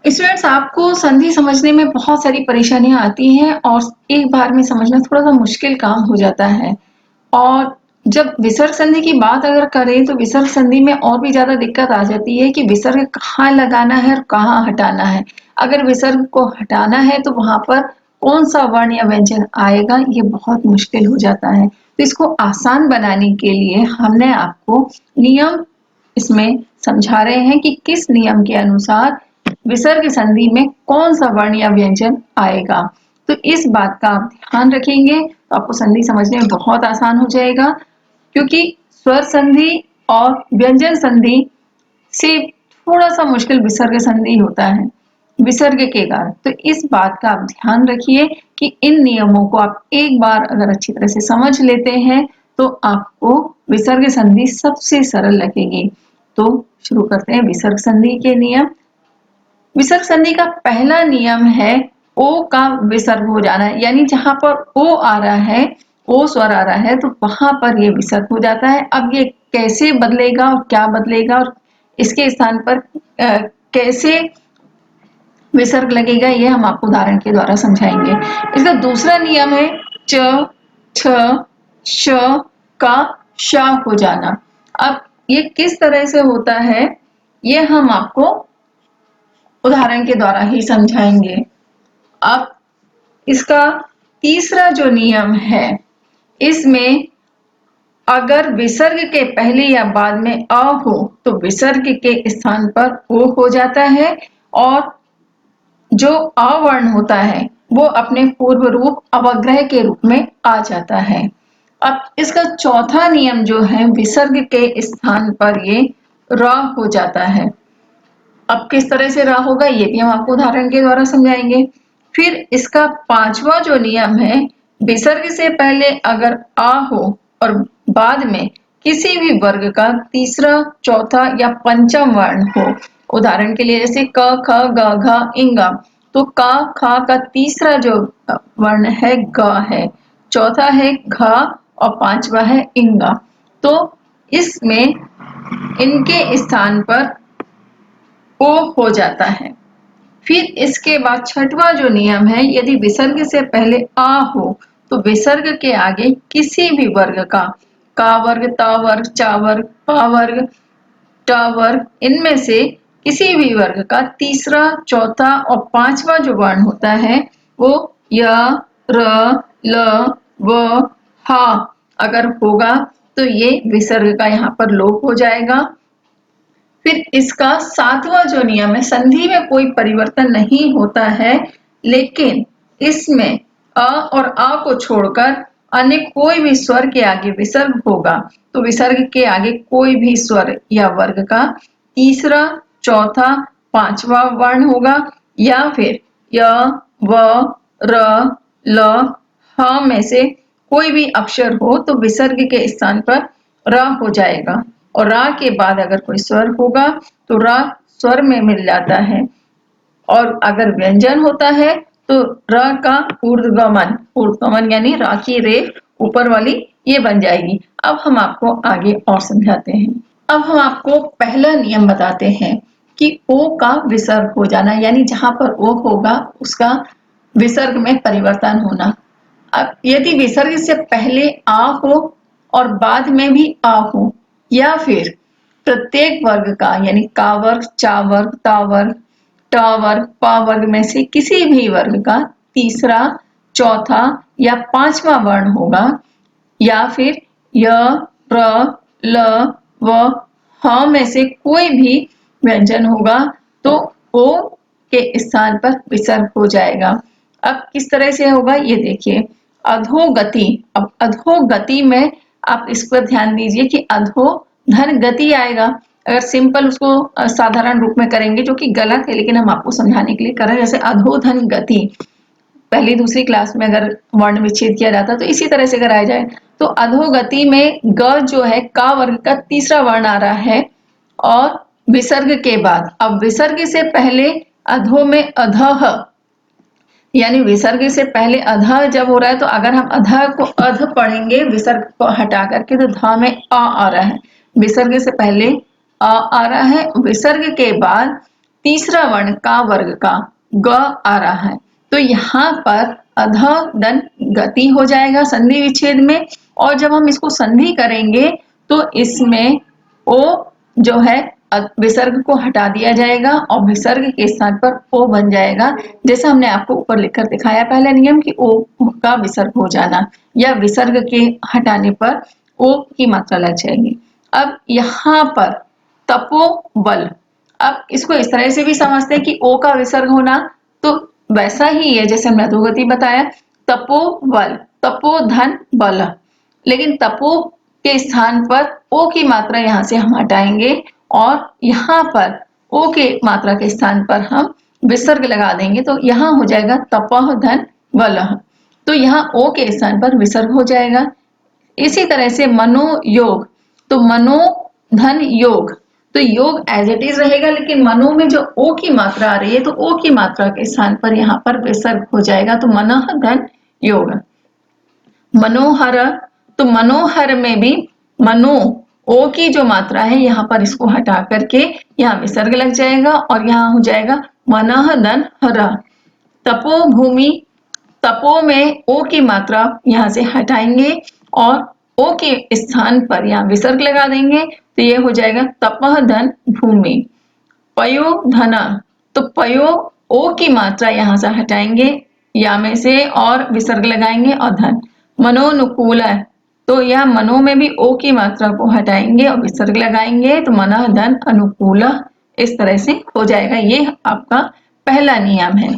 Students, आपको संधि समझने में बहुत सारी परेशानियां आती हैं और एक बार में समझना थोड़ा सा मुश्किल काम हो जाता है। और जब विसर्ग संधि की बात अगर करें तो विसर्ग संधि में और भी ज्यादा दिक्कत आ जाती है कि विसर्ग कहाँ लगाना है और कहाँ हटाना है। अगर विसर्ग को हटाना है तो वहां पर कौन सा वर्ण या व्यंजन आएगा, ये बहुत मुश्किल हो जाता है। तो इसको आसान बनाने के लिए हमने आपको नियम इसमें समझा रहे हैं कि किस नियम के अनुसार विसर्ग संधि में कौन सा वर्ण या व्यंजन आएगा। तो इस बात का आप ध्यान रखेंगे तो आपको संधि समझने में बहुत आसान हो जाएगा, क्योंकि स्वर संधि और व्यंजन संधि से थोड़ा सा मुश्किल विसर्ग संधि होता है विसर्ग के कारण। तो इस बात का आप ध्यान रखिए कि इन नियमों को आप एक बार अगर अच्छी तरह से समझ लेते हैं तो आपको विसर्ग संधि सबसे सरल लगेगी। तो शुरू करते हैं विसर्ग संधि के नियम। विसर्ग संधि का पहला नियम है ओ का विसर्ग हो जाना, यानी जहां पर ओ आ रहा है, ओ स्वर आ रहा है, तो वहां पर ये विसर्ग हो जाता है। अब ये कैसे बदलेगा और क्या बदलेगा और इसके स्थान पर कैसे विसर्ग लगेगा, ये हम आपको उदाहरण के द्वारा समझाएंगे। इसका दूसरा नियम है च, छ, श का श हो जाना। अब ये किस तरह से होता है, ये हम आपको उदाहरण के द्वारा ही समझाएंगे। अब इसका तीसरा जो नियम है, इसमें अगर विसर्ग के पहले या बाद में अ हो तो विसर्ग के स्थान पर ओ हो जाता है और जो अवर्ण होता है वो अपने पूर्व रूप अवग्रह के रूप में आ जाता है। अब इसका चौथा नियम जो है, विसर्ग के स्थान पर ये र हो जाता है। अब किस तरह से रा होगा ये भी हम आपको उदाहरण के द्वारा समझाएंगे। फिर इसका पांचवा जो नियम है, विसर्ग से पहले अगर आ हो और बाद में किसी भी वर्ग का तीसरा, चौथा या पंचम वर्ण हो, उदाहरण के लिए जैसे क, ख, ग, घ, इंगा, तो क, ख का तीसरा जो वर्ण है ग है, चौथा है घ और पांचवा है इंगा। तो इसमें इनके स्थान पर ओ हो जाता है। फिर इसके बाद छठवां जो नियम है, यदि विसर्ग से पहले आ हो तो विसर्ग के आगे किसी भी वर्ग का वर्ग, ता वर्ग, चा वर्ग, पा वर्ग, ट वर्ग, इनमें से किसी भी वर्ग का तीसरा, चौथा और पांचवा जो वर्ण होता है वो य, र, ल, व, ह अगर होगा तो ये विसर्ग का यहाँ पर लोप हो जाएगा। फिर इसका सातवां जो नियम है, संधि में कोई परिवर्तन नहीं होता है, लेकिन इसमें अ और आ को छोड़कर अन्य कोई भी स्वर के आगे विसर्ग होगा तो विसर्ग के आगे कोई भी स्वर या वर्ग का तीसरा, चौथा, पांचवा वर्ण होगा, या फिर य, व, र, ल, ह में से कोई भी अक्षर हो तो विसर्ग के स्थान पर र हो जाएगा। और रा के बाद अगर कोई स्वर होगा तो रा स्वर में मिल जाता है। और अगर व्यंजन होता है तो र का ऊर्ध्वगमन यानी रा की रेख ऊपर वाली ये बन जाएगी। अब हम आपको आगे और समझाते हैं। अब हम आपको पहला नियम बताते हैं कि ओ का विसर्ग हो जाना, यानी जहां पर ओ होगा उसका विसर्ग में परिवर्तन होना। अब यदि विसर्ग से पहले आ हो और बाद में भी आ हो, या फिर प्रत्येक वर्ग का यानी का वर्ग, चा वर्ग, ता वर्ग, ट वर्ग, पा वर्ग में से किसी भी वर्ग का तीसरा, चौथा या पांचवा वर्ण होगा, या फिर य, र, ल, व, ह में से कोई भी व्यंजन होगा तो ओ के स्थान पर विसर्ग हो जाएगा। अब किस तरह से होगा ये देखिए। अधोगति, अब अधोगति में आप इस पर ध्यान दीजिए कि अधो धन गति आएगा। अगर सिंपल उसको साधारण रूप में करेंगे, जो कि गलत है लेकिन हम आपको समझाने के लिए कर रहे हैं, जैसे अधो धन गति पहली दूसरी क्लास में अगर वर्ण विच्छेद किया जाता तो इसी तरह से कराया जाए। तो अधोगति में ग जो है का वर्ग का तीसरा वर्ण आ रहा है और विसर्ग के बाद, अब विसर्ग से पहले अधो में अधः, यानी विसर्ग से पहले अधः जब हो रहा है तो अगर हम अधः को अध पढ़ेंगे विसर्ग को हटा करके तो ध में आ रहा है। विसर्ग से पहले आ रहा है, विसर्ग के बाद तीसरा वर्ण का वर्ग का ग आ रहा है, तो यहाँ पर अध दन गति हो जाएगा संधि विच्छेद में। और जब हम इसको संधि करेंगे तो इसमें ओ जो है विसर्ग को हटा दिया जाएगा और विसर्ग के स्थान पर ओ बन जाएगा, जैसा हमने आपको ऊपर लिखकर दिखाया पहला नियम कि ओ का विसर्ग हो जाना या विसर्ग के हटाने पर ओ की मात्रा लग जाएगी। अब यहाँ पर तपोबल, अब इसको इस तरह से भी समझते हैं कि ओ का विसर्ग होना तो वैसा ही है जैसे हमने अधोगति बताया, तपोबल, तपोधन बल, लेकिन तपो के स्थान पर ओ की मात्रा यहाँ से हम हटाएंगे और यहाँ पर ओ के मात्रा के स्थान पर हम विसर्ग लगा देंगे, तो यहाँ हो जाएगा तपः धन बलः, तो यहाँ ओ के स्थान पर विसर्ग हो जाएगा। इसी तरह से मनोयोग, तो मनो धन योग, तो योग एज इट इज रहेगा, लेकिन मनो में जो ओ की मात्रा आ रही है तो ओ की मात्रा के स्थान पर यहाँ पर विसर्ग हो जाएगा, तो मनः धन योग। मनोहर, तो मनोहर में भी मनो ओ की जो मात्रा है यहाँ पर इसको हटा करके यहाँ विसर्ग लग जाएगा और यहाँ हो जाएगा मनः धन हर। तपोभूमि, तपो में ओ की मात्रा यहाँ से हटाएंगे और ओ के स्थान पर यहाँ विसर्ग लगा देंगे, तो ये हो जाएगा तपः धन भूमि। पयो धन, तो पयो ओ की मात्रा यहाँ से हटाएंगे या में से और विसर्ग लगाएंगे और धन। मनोनुकूल, तो यह मनो में भी ओ की मात्रा को हटाएंगे और विसर्ग लगाएंगे, तो मनः धन अनुकूल, इस तरह से हो जाएगा। ये आपका पहला नियम है।